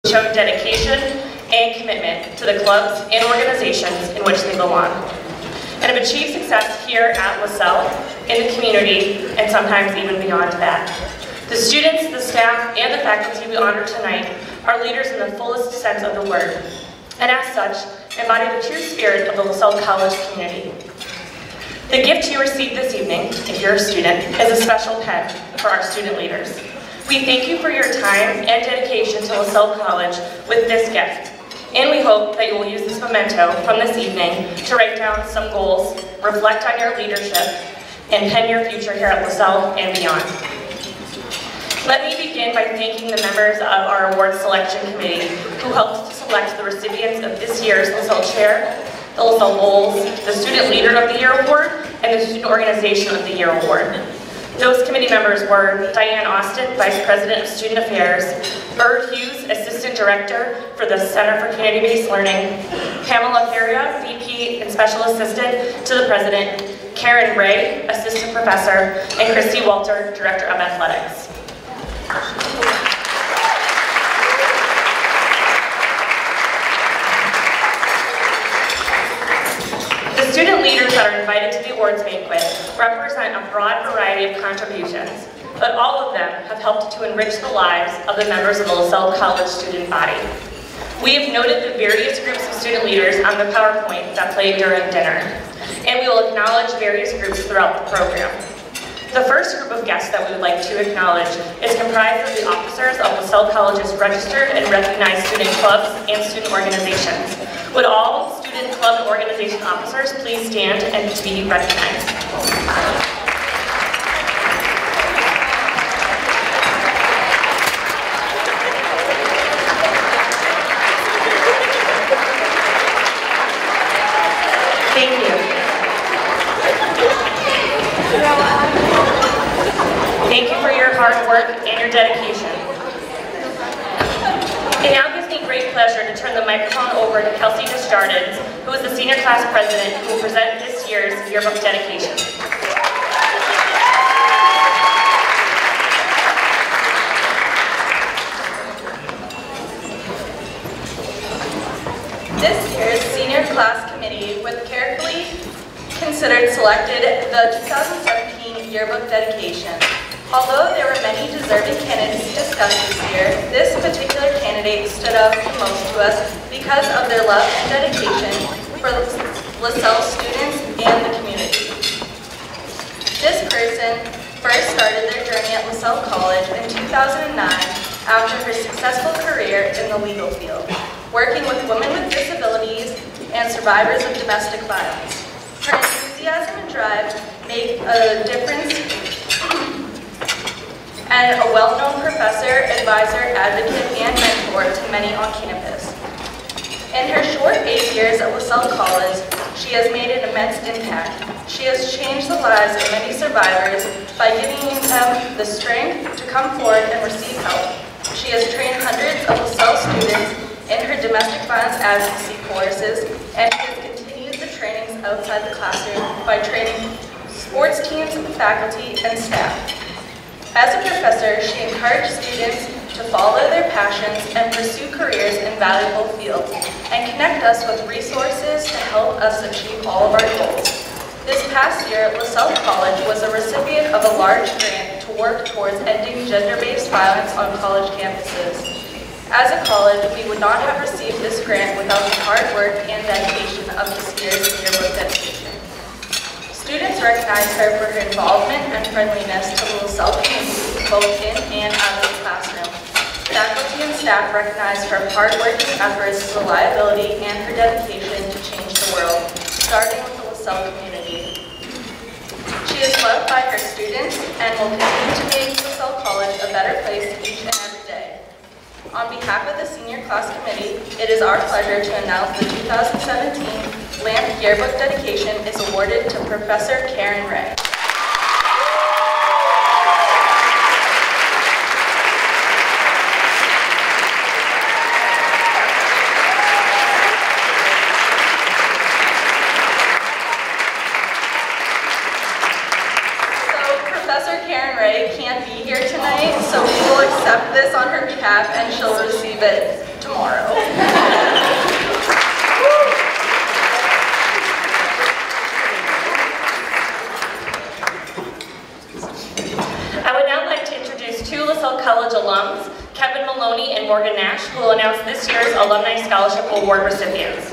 shown dedication and commitment to the clubs and organizations in which they belong, and have achieved success here at Lasell, in the community, and sometimes even beyond that. The students, the staff, and the faculty we honor tonight are leaders in the fullest sense of the word, and as such, embody the true spirit of the Lasell College community. The gift you received this evening, if you're a student, is a special pen for our student leaders. We thank you for your time and dedication to Lasell College with this gift, and we hope that you will use this memento from this evening to write down some goals, reflect on your leadership, and pen your future here at Lasell and beyond. Let me begin by thanking the members of our award selection committee who helped to select the recipients of this year's Lasell Chair, the Lasell Bowls, the Student Leader of the Year Award, and the Student Organization of the Year Award. Those committee members were Diane Austin, Vice President of Student Affairs, Bird Hughes, Assistant Director for the Center for Community-Based Learning, Pamela Feria, VP and Special Assistant to the President, Karen Ray, Assistant Professor, and Christy Walter, Director of Athletics. The student leaders that are invited to the awards banquet represent a broad variety of contributions, but all of them have helped to enrich the lives of the members of the Lasell College student body. We have noted the various groups of student leaders on the PowerPoint that played during dinner, and we will acknowledge various groups throughout the program. The first group of guests that we would like to acknowledge is comprised of the officers of Lasell College's registered and recognized student clubs and student organizations. Would all student club and organization officers please stand and to be recognized? Thank you. Thank you for your hard work and your dedication. It now gives me great pleasure to turn the microphone over to Kelsey Desjardins, who is the senior class president who will present this year's yearbook dedication. This year's senior class committee, with carefully considered, selected the 2017 yearbook dedication. Although there were many deserving candidates discussed this year, this particular candidate stood out the most to us because of their love and dedication for Lasell students and the community. This person first started their journey at Lasell College in 2009 after her successful career in the legal field, working with women with disabilities and survivors of domestic violence. Her enthusiasm and drive make a difference, and a well-known professor, advisor, advocate, and mentor to many on campus. In her short 8 years at Lasell College, she has made an immense impact. She has changed the lives of many survivors by giving them the strength to come forward and receive help. She has trained hundreds of Lasell students in her domestic violence advocacy courses, and she has continued the trainings outside the classroom by training sports teams, faculty, and staff. As a professor, she encouraged students to follow their passions and pursue careers in valuable fields, and connect us with resources to help us achieve all of our goals. This past year, Lasell College was a recipient of a large grant to work towards ending gender-based violence on college campuses. As a college, we would not have received this grant without the hard work and dedication of this year's yearbook dedication. Students recognize her for her involvement and friendliness to the Lasell community, both in and out of the classroom. Faculty and staff recognize her hard-working efforts, reliability, and her dedication to change the world, starting with the Lasell community. She is loved by her students and will continue to make Lasell College a better place each and every day. On behalf of the Senior Class Committee, it is our pleasure to announce the 2017 LAMP Yearbook Dedication is awarded to Professor Karen Ray. Karen Ray can't be here tonight, so we will accept this on her behalf and she'll receive it tomorrow. I would now like to introduce two Lasell College alums, Kevin Maloney and Morgan Nash, who will announce this year's Alumni Scholarship Award recipients.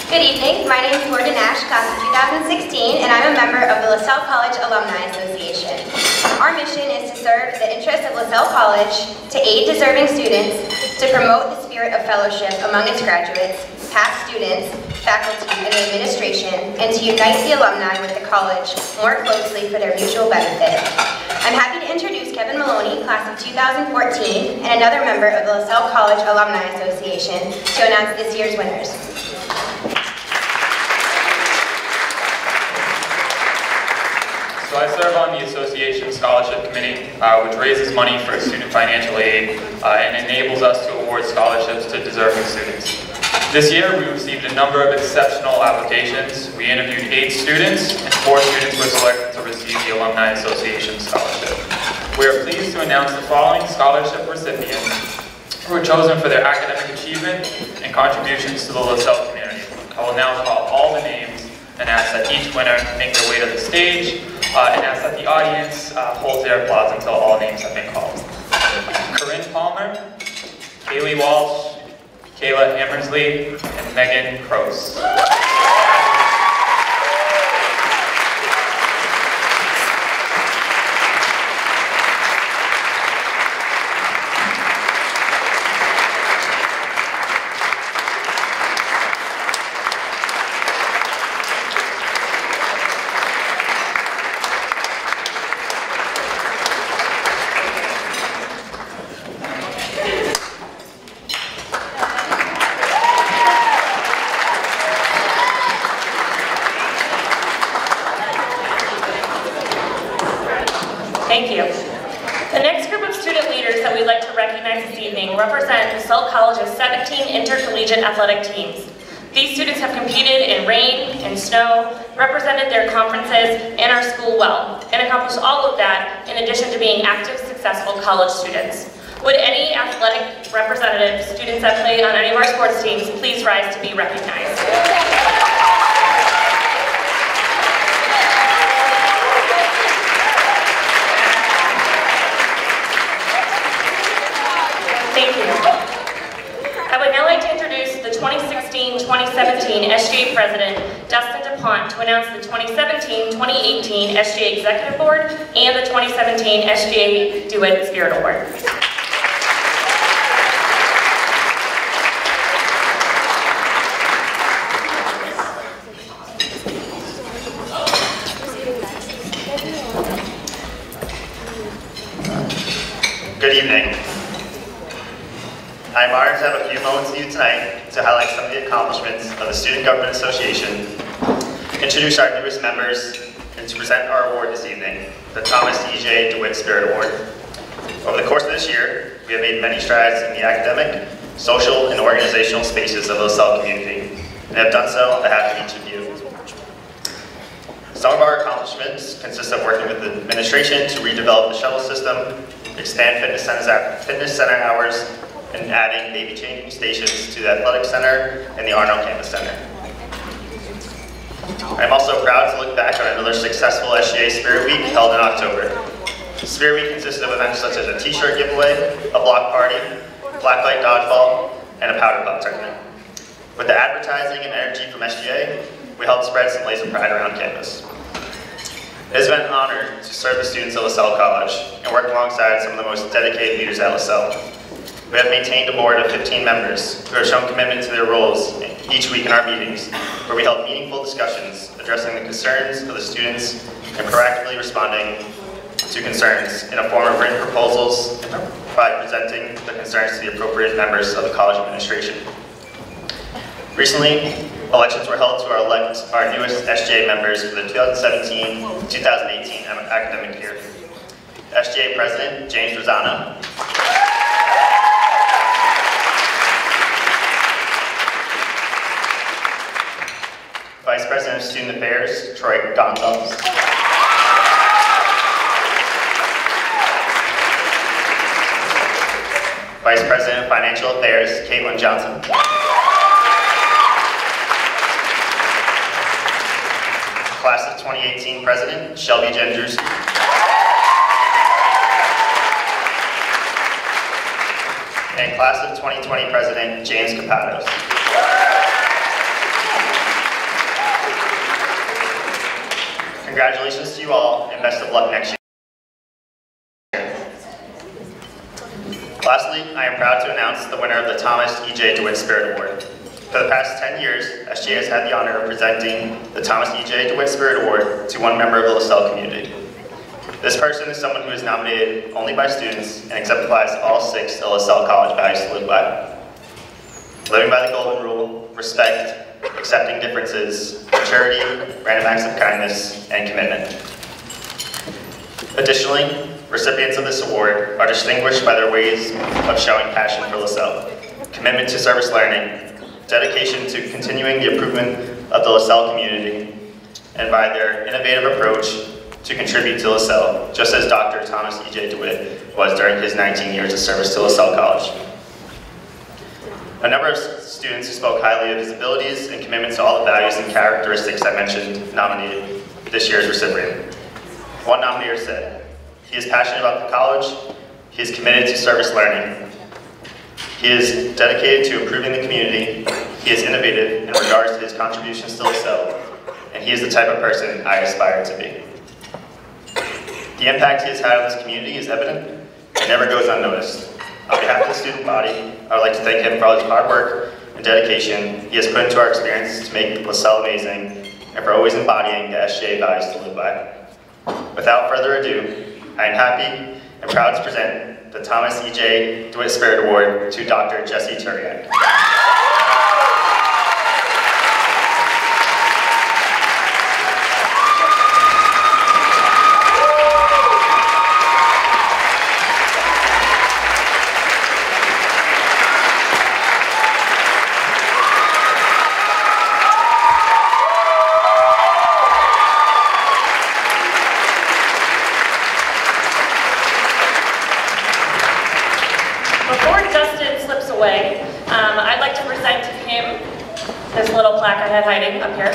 Good evening, my name is Morgan Nash, class of 2016, and I'm a member of the Lasell College Alumni Association. Our mission is to serve the interests of Lasell College, to aid deserving students, to promote the spirit of fellowship among its graduates, past students, faculty, and the administration, and to unite the alumni with the college more closely for their mutual benefit. I'm happy to introduce Kevin Maloney, class of 2014, and another member of the Lasell College Alumni Association, to announce this year's winners. So I serve on the Association Scholarship Committee, which raises money for student financial aid and enables us to award scholarships to deserving students. This year, we received a number of exceptional applications. We interviewed 8 students, and 4 students were selected to receive the Alumni Association Scholarship. We are pleased to announce the following scholarship recipients who were chosen for their academic achievement and contributions to the Lasell community. I will now call all the names and ask that each winner make their way to the stage and ask that the audience hold their applause until all names have been called. Corinne Palmer, Kaylee Walsh, Kayla Hammersley, and Megan Kroos. Thank you. The next group of student leaders that we'd like to recognize this evening represent Lasell College's 17 intercollegiate athletic teams. These students have competed in rain and snow, represented their conferences and our school well, and accomplished all of that in addition to being active, successful college students. Would any athletic representative, students that play on any of our sports teams, please rise to be recognized? Thank you. I would now like to introduce the 2016-2017 SGA President, Dustin DuPont, to announce the 2017-2018 SGA Executive Board and the 2017 SGA Do It Spirit Award. Good evening. I'm honored to have a few moments with you tonight to highlight some of the accomplishments of the Student Government Association, introduce our newest members, and to present our award this evening, the Thomas E.J. DeWitt Spirit Award. Over the course of this year, we have made many strides in the academic, social, and organizational spaces of the Lasell community, and have done so on behalf of each of you. Some of our accomplishments consist of working with the administration to redevelop the shuttle system, expand fitness center hours, and adding baby changing stations to the Athletic Center and the Arnold Campus Center. I'm also proud to look back on another successful SGA Spirit Week held in October. Spirit Week consisted of events such as a t-shirt giveaway, a block party, blacklight dodgeball, and a powder puff tournament. With the advertising and energy from SGA, we helped spread some laser pride around campus. It has been an honor to serve the students of Lasell College and work alongside some of the most dedicated leaders at Lasell. We have maintained a board of 15 members who have shown commitment to their roles each week in our meetings, where we held meaningful discussions addressing the concerns of the students and proactively responding to concerns in a form of written proposals by presenting the concerns to the appropriate members of the college administration. Recently, elections were held to elect our newest SGA members for the 2017-2018 academic year. SGA President James Rosano, President of Student Affairs, Troy Gonzalez. Vice President of Financial Affairs, Caitlin Johnson. Class of 2018 President, Shelby Jendrewski. And Class of 2020 President, James Capados. Congratulations to you all, and best of luck next year. Lastly, I am proud to announce the winner of the Thomas E.J. DeWitt Spirit Award. For the past 10 years, SGA has had the honor of presenting the Thomas E.J. DeWitt Spirit Award to one member of the Lasell community. This person is someone who is nominated only by students and exemplifies all 6 of Lasell College values to live by. Living by the golden rule, respect, accepting differences, maturity, random acts of kindness, and commitment. Additionally, recipients of this award are distinguished by their ways of showing passion for Lasell, commitment to service learning, dedication to continuing the improvement of the Lasell community, and by their innovative approach to contribute to Lasell, just as Dr. Thomas E.J. DeWitt was during his 19 years of service to Lasell College. A number of students who spoke highly of his abilities and commitment to all the values and characteristics I mentioned nominated this year's recipient. One nominator said, "He is passionate about the college, he is committed to service learning, he is dedicated to improving the community, he is innovative in regards to his contributions to Lasell, and he is the type of person I aspire to be." The impact he has had on this community is evident and never goes unnoticed. On behalf of the student body, I would like to thank him for all his hard work and dedication he has put into our experience to make Lasell amazing, and for always embodying the SGA values to live by. Without further ado, I am happy and proud to present the Thomas E.J. DeWitt Spirit Award to Dr. Jesse Turiak. I'd like to present him this little plaque I had hiding up here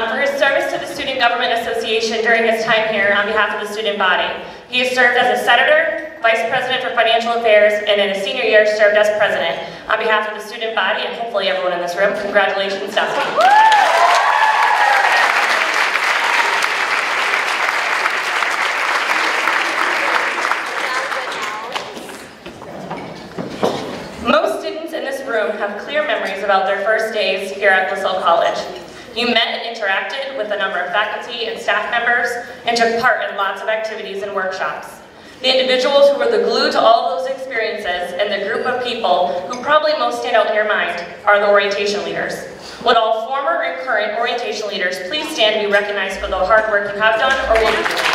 for his service to the Student Government Association during his time here on behalf of the student body. He has served as a senator, vice president for financial affairs, and in his senior year served as president. On behalf of the student body and hopefully everyone in this room, congratulations, Dusty. Have clear memories about their first days here at Lasell College. You met and interacted with a number of faculty and staff members and took part in lots of activities and workshops. The individuals who were the glue to all those experiences and the group of people who probably most stand out in your mind are the orientation leaders. Would all former and current orientation leaders please stand to be recognized for the hard work you have done or will be doing?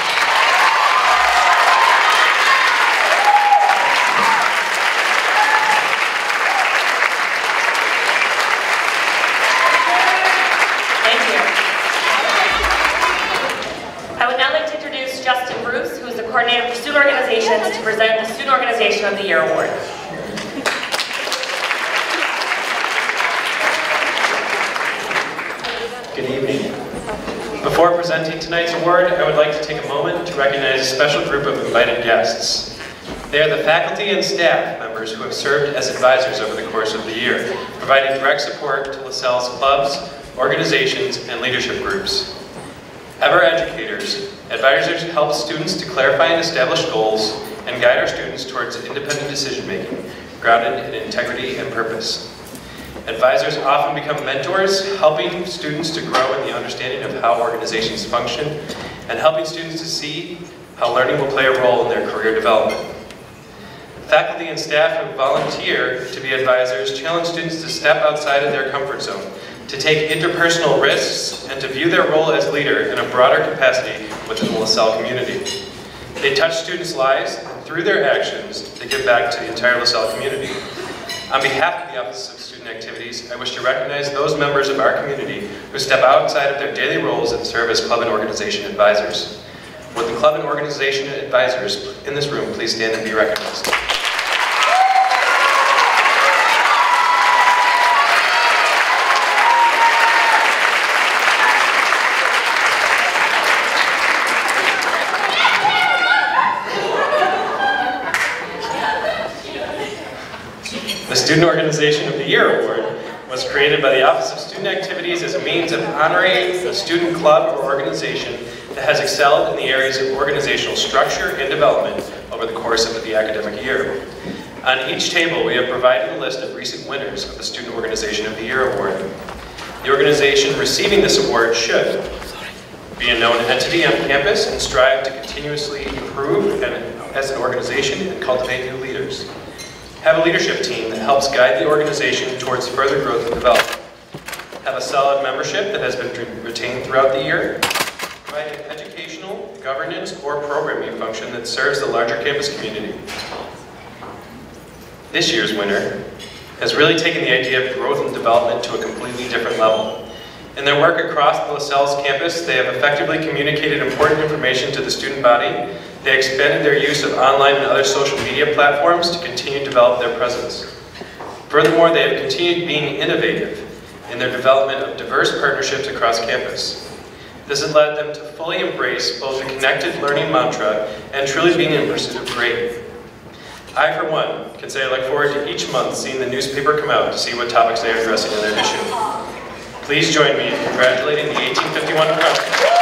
Coordinator for Student Organizations to present the Student Organization of the Year Award. Good evening. Before presenting tonight's award, I would like to take a moment to recognize a special group of invited guests. They are the faculty and staff members who have served as advisors over the course of the year, providing direct support to Lasell's clubs, organizations, and leadership groups. Ever educators, advisors help students to clarify and establish goals and guide our students towards independent decision-making, grounded in integrity and purpose. Advisors often become mentors, helping students to grow in the understanding of how organizations function and helping students to see how learning will play a role in their career development. Faculty and staff who volunteer to be advisors challenge students to step outside of their comfort zone, to take interpersonal risks, and to view their role as leader in a broader capacity within the Lasell community. They touch students' lives, and through their actions, they give back to the entire Lasell community. On behalf of the Office of Student Activities, activities, I wish to recognize those members of our community who step outside of their daily roles and serve as club and organization advisors. Would the club and organization advisors in this room please stand and be recognized? The Student Organization of the Year Award was created by the Office of Student Activities as a means of honoring a student club or organization that has excelled in the areas of organizational structure and development over the course of the academic year. On each table, we have provided a list of recent winners of the Student Organization of the Year Award. The organization receiving this award should be a known entity on campus and strive to continuously improve as an organization and cultivate new leaders. Have a leadership team that helps guide the organization towards further growth and development. Have a solid membership that has been retained throughout the year. Provide an educational, governance, or programming function that serves the larger campus community. This year's winner has really taken the idea of growth and development to a completely different level. In their work across the Lasell's campus, they have effectively communicated important information to the student body. They expanded their use of online and other social media platforms to continue to develop their presence. Furthermore, they have continued being innovative in their development of diverse partnerships across campus. This has led them to fully embrace both the connected learning mantra and truly being in pursuit of great. I, for one, can say I look forward to each month seeing the newspaper come out to see what topics they are addressing in their issue. Please join me in congratulating the 1851 crowd.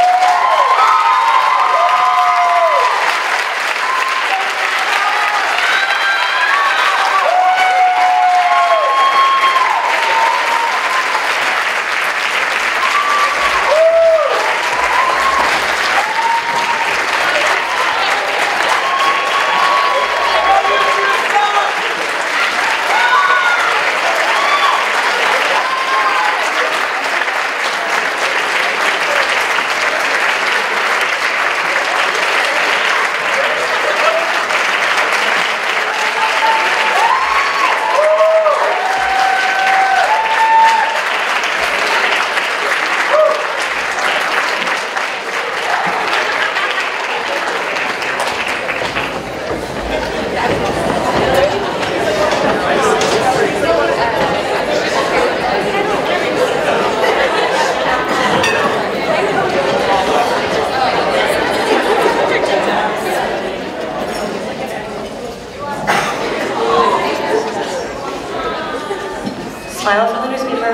Smile for the newspaper.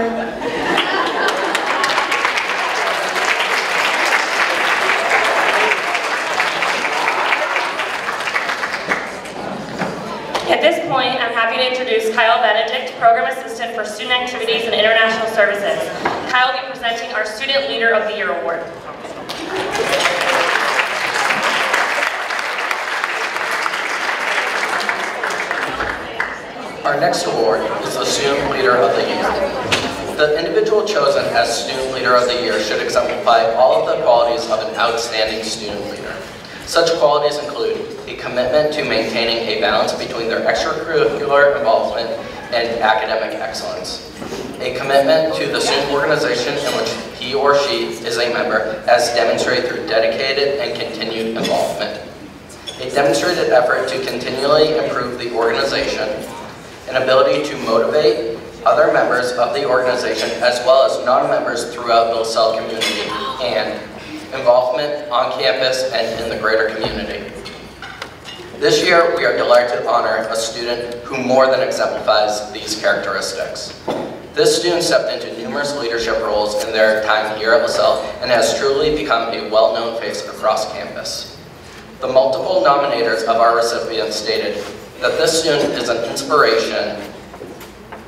At this point, I'm happy to introduce Kyle Benedict, Program Assistant for Student Activities and International Services. Kyle will be presenting our Student Leader of the Year Award. Our next award is the Student Leader of the Year. The individual chosen as Student Leader of the Year should exemplify all of the qualities of an outstanding student leader. Such qualities include a commitment to maintaining a balance between their extracurricular involvement and academic excellence, a commitment to the student organization in which he or she is a member as demonstrated through dedicated and continued involvement, a demonstrated effort to continually improve the organization, an ability to motivate other members of the organization as well as non-members throughout the Lasell community, and involvement on campus and in the greater community. This year, we are delighted to honor a student who more than exemplifies these characteristics. This student stepped into numerous leadership roles in their time here at Lasell and has truly become a well-known face across campus. The multiple nominators of our recipients stated that this student is an inspiration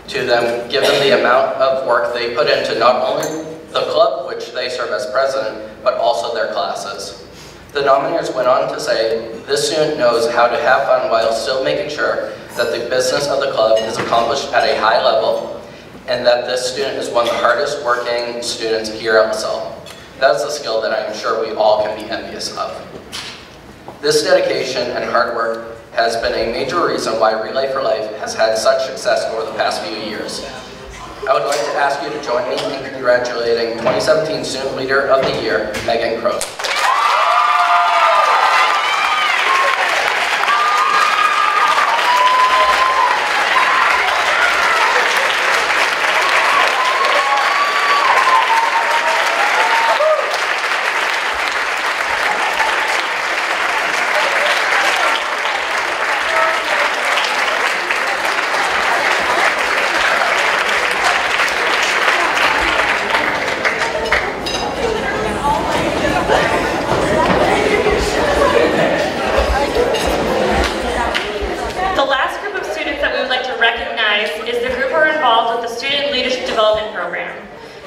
to them given the amount of work they put into not only the club, which they serve as president, but also their classes. The nominators went on to say, this student knows how to have fun while still making sure that the business of the club is accomplished at a high level, and that this student is one of the hardest working students here at Lasell. That is a skill that I am sure we all can be envious of. This dedication and hard work has been a major reason why Relay for Life has had such success over the past few years. I would like to ask you to join me in congratulating 2017 Student Leader of the Year, Megan Crow.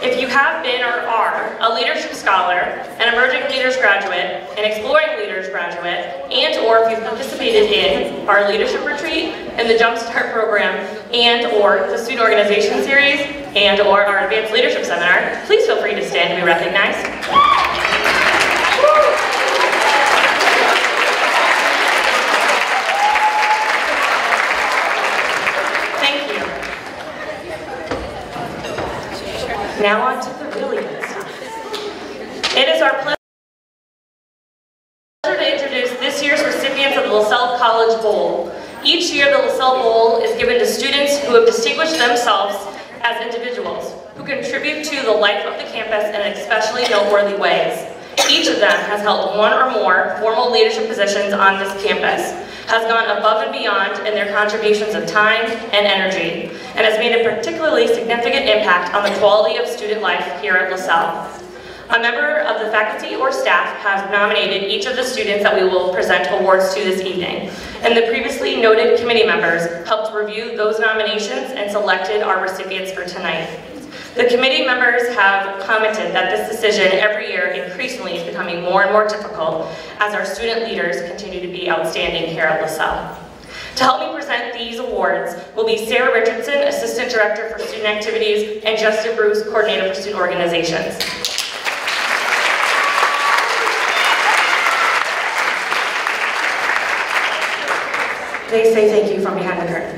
If you have been or are a leadership scholar, an emerging leaders graduate, an exploring leaders graduate, and or if you've participated in our leadership retreat and the Jumpstart program and or the student organization series and or our advanced leadership seminar, please feel free to stand to be recognized. Now on to the really good stuff. It is our pleasure to introduce this year's recipients of the Lasell College Bowl. Each year, the Lasell Bowl is given to students who have distinguished themselves as individuals, who contribute to the life of the campus in especially noteworthy ways. Each of them has held one or more formal leadership positions on this campus, has gone above and beyond in their contributions of time and energy, and has made a particularly significant impact on the quality of student life here at Lasell. A member of the faculty or staff has nominated each of the students that we will present awards to this evening, and the previously noted committee members helped review those nominations and selected our recipients for tonight. The committee members have commented that this decision every year increasingly is becoming more and more difficult as our student leaders continue to be outstanding here at Lasell. To help me present these awards will be Sarah Richardson, Assistant Director for Student Activities, and Justin Bruce, Coordinator for Student Organizations. They say thank you from behind the curtain.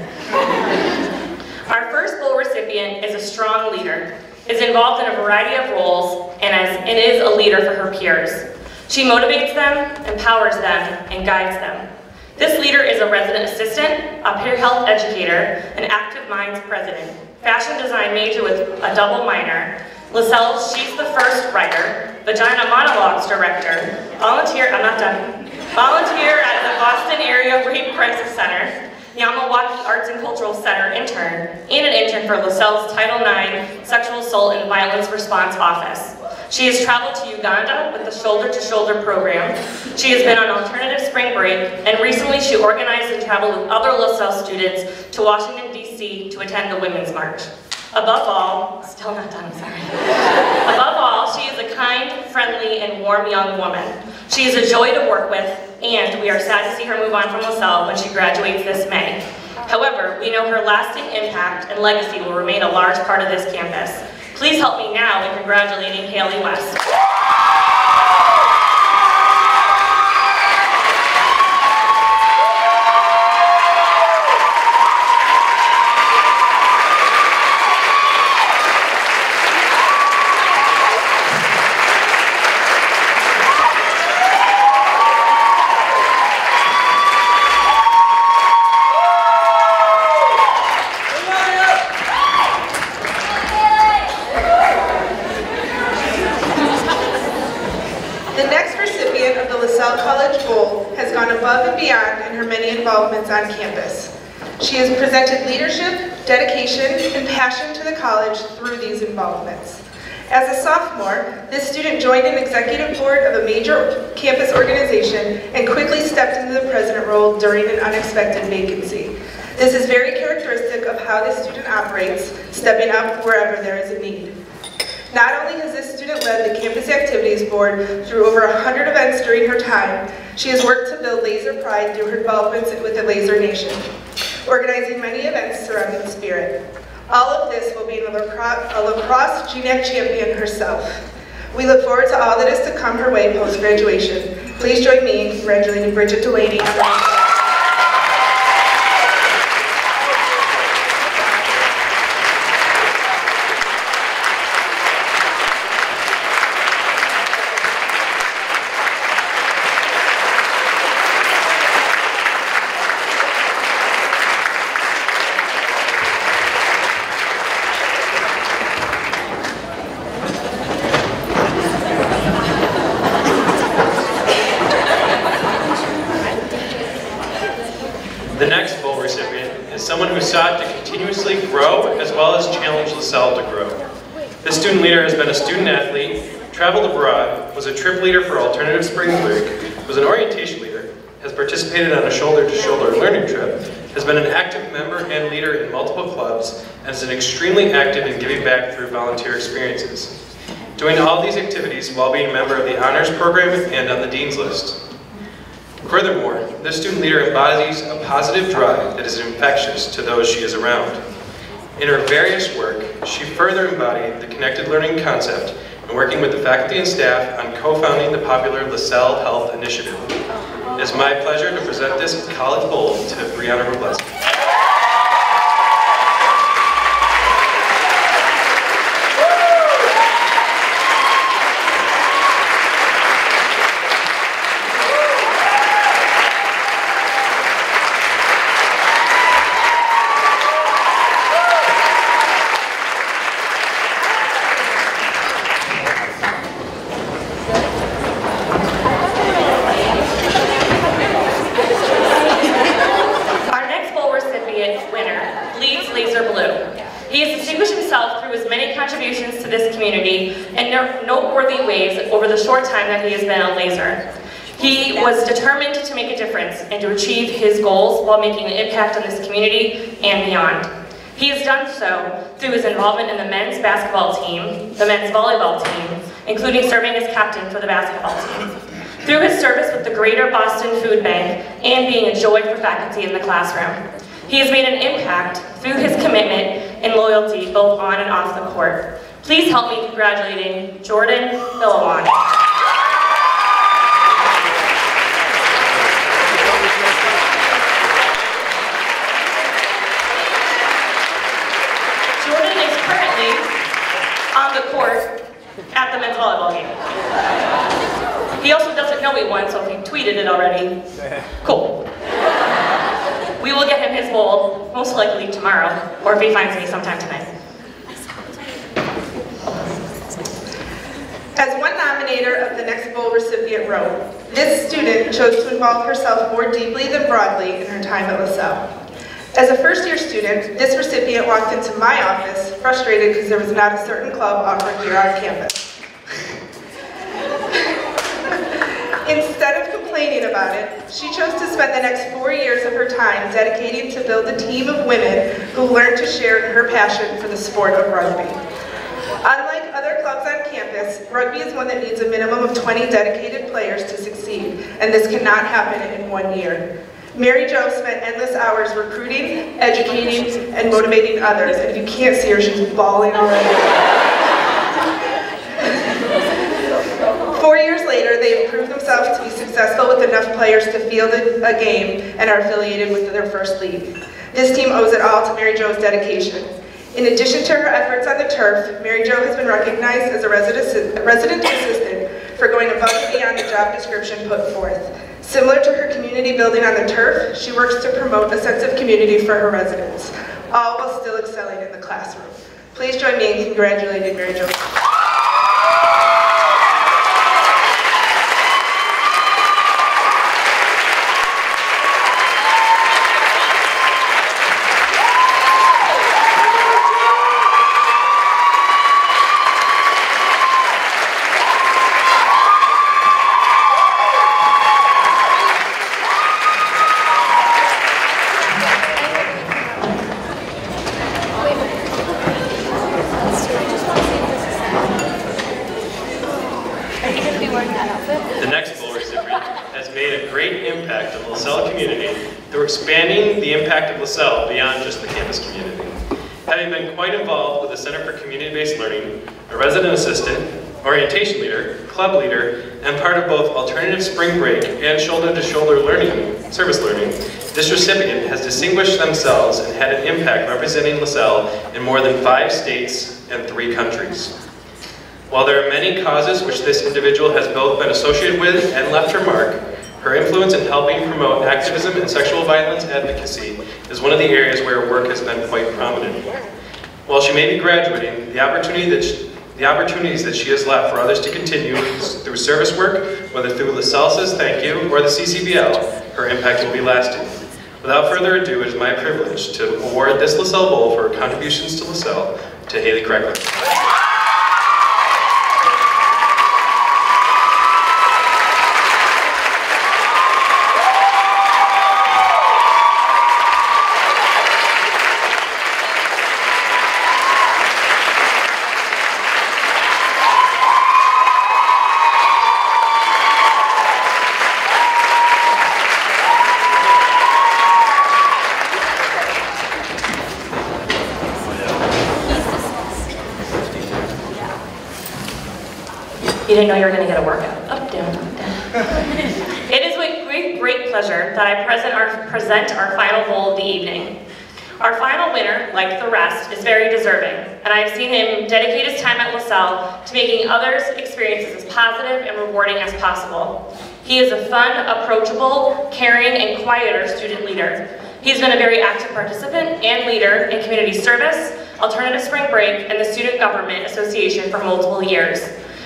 Our first bowl recipient is a strong leader, is involved in a variety of roles, and is a leader for her peers. She motivates them, empowers them, and guides them. This leader is a resident assistant, a peer health educator, an Active Minds president, fashion design major with a double minor, Lasell, she's the first writer, Vagina Monologues director, volunteer at the Boston Area Rape Crisis Center, Yamawaki Arts and Cultural Center intern, and an intern for Lasell's Title IX Sexual Assault and Violence Response Office. She has traveled to Uganda with the Shoulder to Shoulder program. She has been on alternative spring break, and recently she organized and traveled with other Lasell students to Washington, D.C. to attend the Women's March. Above all, still not done, I'm sorry. Above all, she is a kind, friendly, and warm young woman. She is a joy to work with, and we are sad to see her move on from Lasell when she graduates this May. However, we know her lasting impact and legacy will remain a large part of this campus. Please help me now in congratulating Haley West. On campus. She has presented leadership, dedication, and passion to the college through these involvements. As a sophomore, this student joined an executive board of a major campus organization and quickly stepped into the president role during an unexpected vacancy. This is very characteristic of how this student operates, stepping up wherever there is a need. Not only has this student led the Campus Activities Board through over 100 events during her time, she has worked to build laser pride through her involvements with the Laser Nation, organizing many events surrounding Spirit. All of this will be a lacrosse GNAC champion herself. We look forward to all that is to come her way post-graduation. Please join me in congratulating Bridget Delaney. who sought to continuously grow as well as challenge Lasell to grow. This student leader has been a student athlete, traveled abroad, was a trip leader for Alternative Spring Break, was an orientation leader, has participated on a shoulder-to-shoulder learning trip, has been an active member and leader in multiple clubs, and is extremely active in giving back through volunteer experiences. Doing all these activities while being a member of the honors program and on the dean's list. Furthermore, this student leader embodies a positive drive that is infectious to those she is around. In her various work, she further embodied the connected learning concept and working with the faculty and staff on co-founding the popular Lasell Health Initiative. It is my pleasure to present this college bowl to Brianna Robles. Over the short time that he has been a laser. He was determined to make a difference and to achieve his goals while making an impact on this community and beyond. He has done so through his involvement in the men's basketball team, the men's volleyball team, including serving as captain for the basketball team, through his service with the Greater Boston Food Bank and being a joy for faculty in the classroom. He has made an impact through his commitment and loyalty both on and off the court. Please help me congratulating Jordan Milliwan. Jordan is currently on the court at the men's volleyball game. He also doesn't know he won, so if he tweeted it already, cool. We will get him his bowl, most likely tomorrow, or if he finds me sometime tonight. As one nominator of the next bowl recipient wrote, this student chose to involve herself more deeply than broadly in her time at Lasell. As a first-year student, this recipient walked into my office frustrated because there was not a certain club offered here on campus. Instead of complaining about it, she chose to spend the next 4 years of her time dedicating to build a team of women who learned to share her passion for the sport of rugby. Unlike other clubs on campus, rugby is one that needs a minimum of 20 dedicated players to succeed, and this cannot happen in 1 year. Mary Jo spent endless hours recruiting, educating, and motivating others, and if you can't see her, she's bawling already. 4 years later, they have proved themselves to be successful with enough players to field a game and are affiliated with their first league. This team owes it all to Mary Jo's dedication. In addition to her efforts on the turf, Mary Jo has been recognized as a resident assistant for going above and beyond the job description put forth. Similar to her community building on the turf, she works to promote a sense of community for her residents, all while still excelling in the classroom. Please join me in congratulating Mary Jo. The next bowl recipient has made a great impact on the Lasell community through expanding the impact of Lasell beyond just the campus community. Having been quite involved with the Center for Community-Based Learning, a resident assistant, orientation leader, club leader, and part of both Alternative Spring Break and Shoulder-to-Shoulder Learning, Service Learning, this recipient has distinguished themselves and had an impact representing Lasell in more than 5 states and 3 countries. While there are many causes which this individual has both been associated with and left her mark, her influence in helping promote activism and sexual violence advocacy is one of the areas where her work has been quite prominent. While she may be graduating, the opportunities that she has left for others to continue through service work, whether through Lasell Says Thank You or the CCBL, her impact will be lasting. Without further ado, it is my privilege to award this Lasell Bowl for her contributions to Lasell to Haley Craigler. You didn't know you were going to get a workout. Up, down, up, down. It is with great pleasure that I present our final bowl of the evening. Our final winner, like the rest, is very deserving, and I've seen him dedicate his time at Lasell to making others' experiences as positive and rewarding as possible. He is a fun, approachable, caring, and quieter student leader. He's been a very active participant and leader in community service, alternative spring break, and the Student Government Association for multiple years.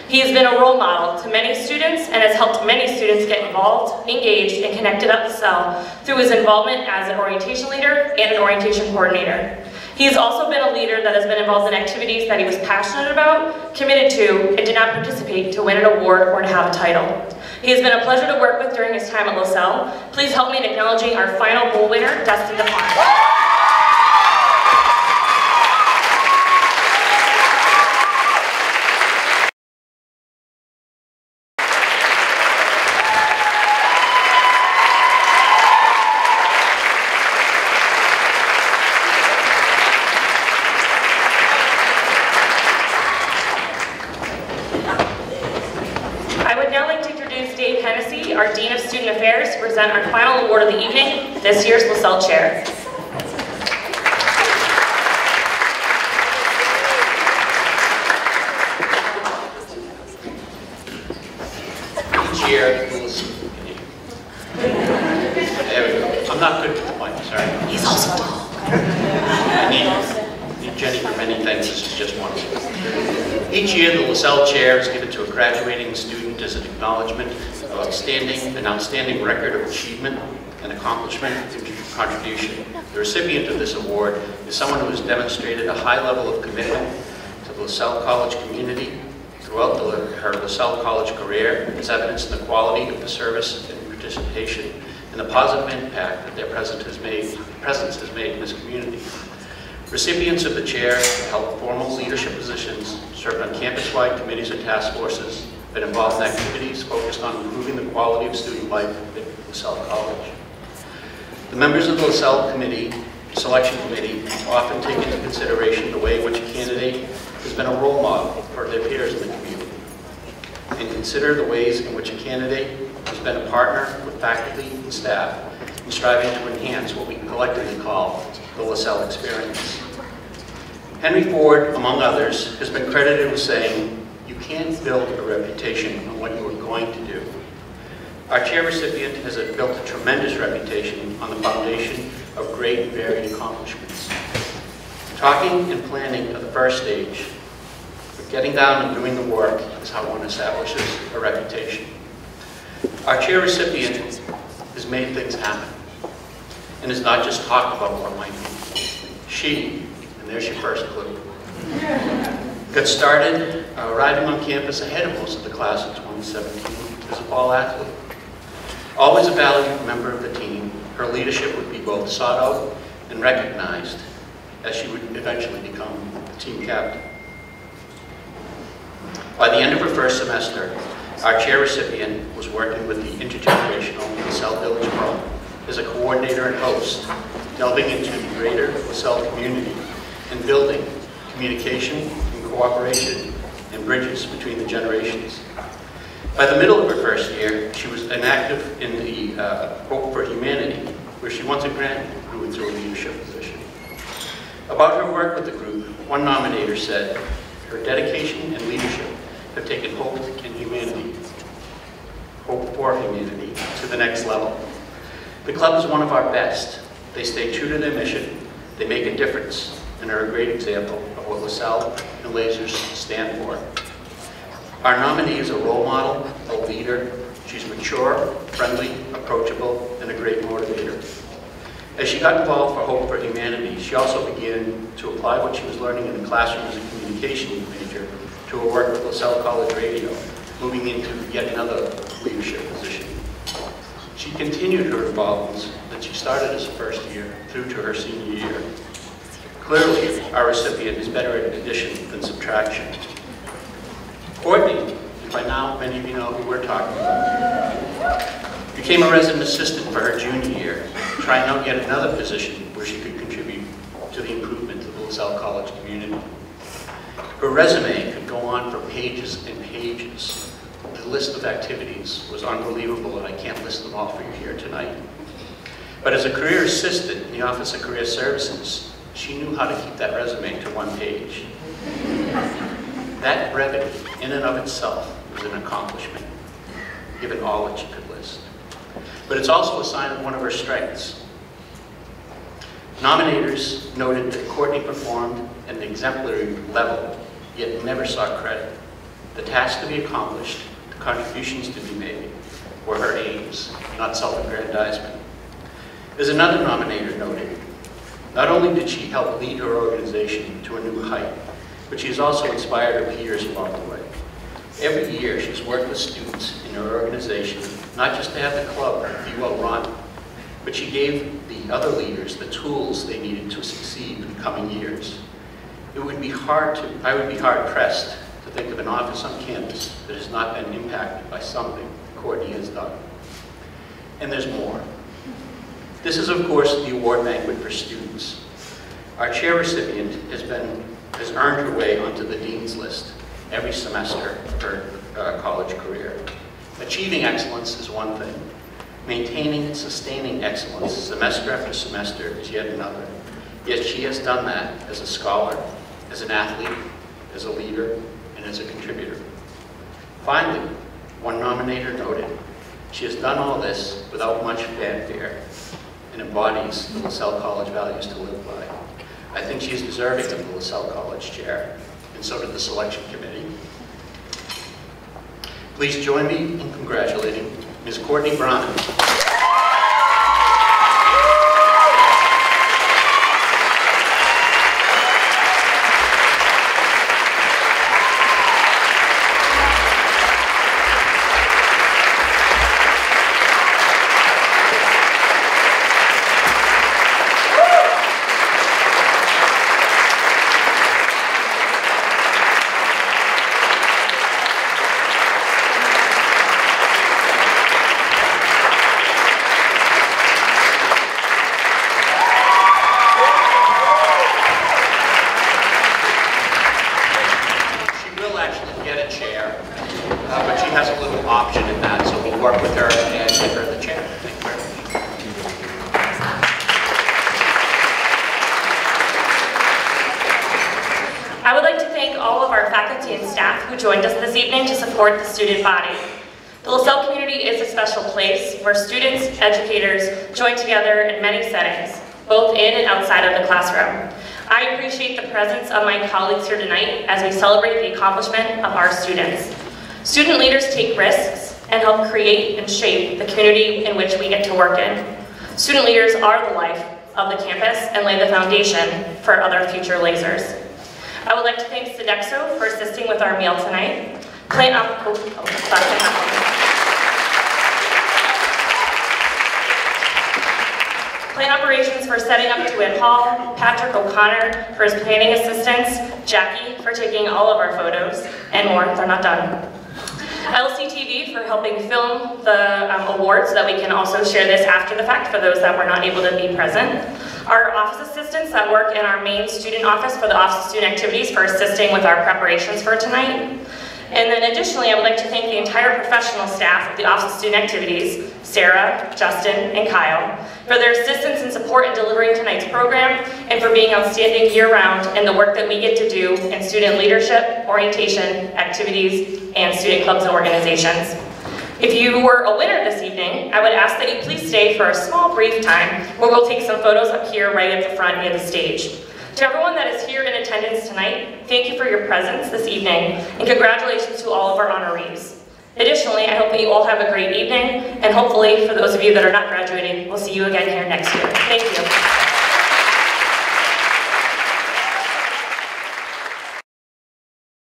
He has been a role model to many students and has helped many students get involved, engaged, and connected at Lasell through his involvement as an orientation leader and an orientation coordinator. He has also been a leader that has been involved in activities that he was passionate about, committed to, and did not participate to win an award or to have a title. He has been a pleasure to work with during his time at Lasell. Please help me in acknowledging our final bowl winner, Dustin DeFarm. Our Dean of Student Affairs, to present our final award of the evening, this year's Lasell Chair. Each year, there we go. I'm not good with the mic, sorry. He's also tall. I need Jenny for many things, this is just one of them. Each year, the Lasell Chair is given to a graduating student as an acknowledgement of an outstanding record of achievement and accomplishment and contribution. The recipient of this award is someone who has demonstrated a high level of commitment to the Lasell College community throughout her Lasell College career, as evidenced in the quality of the service and participation and the positive impact that their presence has made in this community. Recipients of the chair have held formal leadership positions, served on campus-wide committees and task forces, been involved in activities focused on improving the quality of student life at Lasell College. The members of the Lasell Selection Committee often take into consideration the way in which a candidate has been a role model for their peers in the community, and consider the ways in which a candidate has been a partner with faculty and staff in striving to enhance what we collectively call the Lasell experience. Henry Ford, among others, has been credited with saying, "You can't build a reputation on what you are going to do." Our chair recipient has built a tremendous reputation on the foundation of great and varied accomplishments. Talking and planning are the first stage, but getting down and doing the work is how one establishes a reputation. Our chair recipient has made things happen, and has not just talked about what might be. She, and there's your first clue, got started arriving on campus ahead of most of the class in 2017 as a ball athlete. Always a valued member of the team, her leadership would be both sought out and recognized as she would eventually become the team captain. By the end of her first semester, our chair recipient was working with the intergenerational Lasell Village Pro as a coordinator and host, delving into the greater Lasell community and building communication and cooperation and bridges between the generations. By the middle of her first year, she was inactive in the Hope for Humanity, where she once again grew into a leadership position. About her work with the group, one nominator said, "Her dedication and leadership have taken hope and humanity, hope for humanity, to the next level. The club is one of our best. They stay true to their mission, they make a difference, and are a great example of what Lasell and Lasers stand for. Our nominee is a role model, a leader. She's mature, friendly, approachable, and a great motivator. As she got involved for Hope for Humanity, she also began to apply what she was learning in the classroom as a communication major to her work with Lasell College Radio, moving into yet another leadership position. She continued her involvement that she started as a first year through to her senior year. Clearly, our recipient is better at addition than subtraction. Courtney, and by now many of you know who we're talking about, became a resident assistant for her junior year, trying out yet another position where she could contribute to the improvement of the Lasell College community. Her resume could go on for pages and pages. The list of activities was unbelievable, and I can't list them all for you here tonight. But as a career assistant in the Office of Career Services, she knew how to keep that resume to one page. That brevity, in and of itself, was an accomplishment, given all that she could list. But it's also a sign of one of her strengths. Nominators noted that Courtney performed at an exemplary level, yet never saw credit. The tasks to be accomplished, the contributions to be made, were her aims, not self-aggrandizement. As another nominator noted, not only did she help lead her organization to a new height, but she has also inspired her peers along the way. Every year, she's worked with students in her organization, not just to have the club be well run, but she gave the other leaders the tools they needed to succeed in coming years. I would be hard pressed to think of an office on campus that has not been impacted by something Courtney has done. And there's more. This is, of course, the award banquet for students. Our chair recipient has earned her way onto the dean's list every semester of her college career. Achieving excellence is one thing. Maintaining and sustaining excellence semester after semester is yet another. Yet she has done that as a scholar, as an athlete, as a leader, and as a contributor. Finally, one nominator noted, she has done all this without much fanfare and embodies the Lasell College values to live by. I think she is deserving of the Lasell College chair, and so did the selection committee. Please join me in congratulating Ms. Courtney Brown. The student body. The Lasell community is a special place where students, educators join together in many settings, both in and outside of the classroom. I appreciate the presence of my colleagues here tonight as we celebrate the accomplishment of our students. Student leaders take risks and help create and shape the community in which we get to work in. Student leaders are the life of the campus and lay the foundation for other future lasers. I would like to thank Sodexo for assisting with our meal tonight. Plant operations for setting up DeWitt Hall, Patrick O'Connor for his planning assistance, Jackie for taking all of our photos, and more, they're not done. LCTV for helping film the awards so that we can also share this after the fact for those that were not able to be present. Our office assistants that work in our main student office for the Office of Student Activities for assisting with our preparations for tonight. And then additionally, I would like to thank the entire professional staff of the Office of Student Activities, Sarah, Justin, and Kyle, for their assistance and support in delivering tonight's program and for being outstanding year-round in the work that we get to do in student leadership, orientation, activities, and student clubs and organizations. If you were a winner this evening, I would ask that you please stay for a small brief time where we'll take some photos up here right at the front near the stage. To everyone that is here in attendance tonight, thank you for your presence this evening, and congratulations to all of our honorees. Additionally, I hope that you all have a great evening, and hopefully, for those of you that are not graduating, we'll see you again here next year. Thank you.